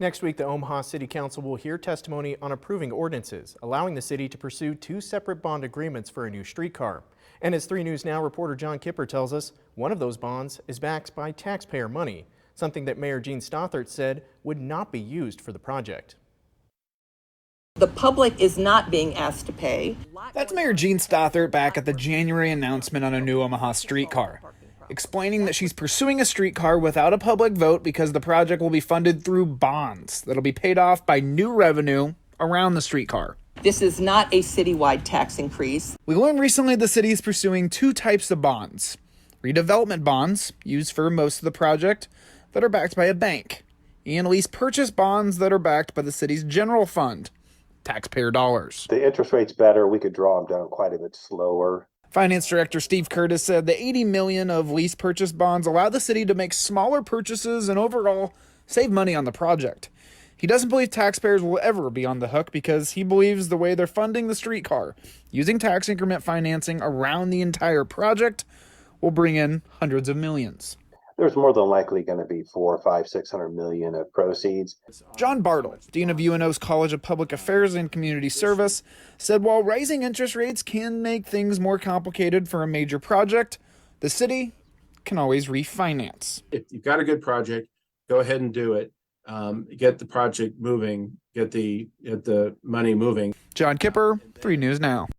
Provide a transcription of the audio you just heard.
Next week, the Omaha City Council will hear testimony on approving ordinances, allowing the city to pursue 2 separate bond agreements for a new streetcar. And as 3 News Now reporter John Kipper tells us, one of those bonds is backed by taxpayer money, something that Mayor Stothert said would not be used for the project. The public is not being asked to pay. That's Mayor Stothert back at the January announcement on a new Omaha streetcar, explaining that she's pursuing a streetcar without a public vote because the project will be funded through bonds that'll be paid off by new revenue around the streetcar. This is not a citywide tax increase. We learned recently the city is pursuing 2 types of bonds. Redevelopment bonds, used for most of the project, that are backed by a bank, and lease-purchase bonds that are backed by the city's general fund, taxpayer dollars. The interest rate's better. We could draw them down quite a bit slower. Finance Director Steve Curtis said the $80 million of lease purchase bonds allow the city to make smaller purchases and overall save money on the project. He doesn't believe taxpayers will ever be on the hook because he believes the way they're funding the streetcar, using tax increment financing around the entire project, will bring in hundreds of millions. There's more than likely going to be 400, 500, 600 million of proceeds. John Bartle, Dean of UNO's College of Public Affairs and Community Service, said while rising interest rates can make things more complicated for a major project, the city can always refinance. If you've got a good project, go ahead and do it. Get the project moving, get the money moving. John Kipper, 3 News Now.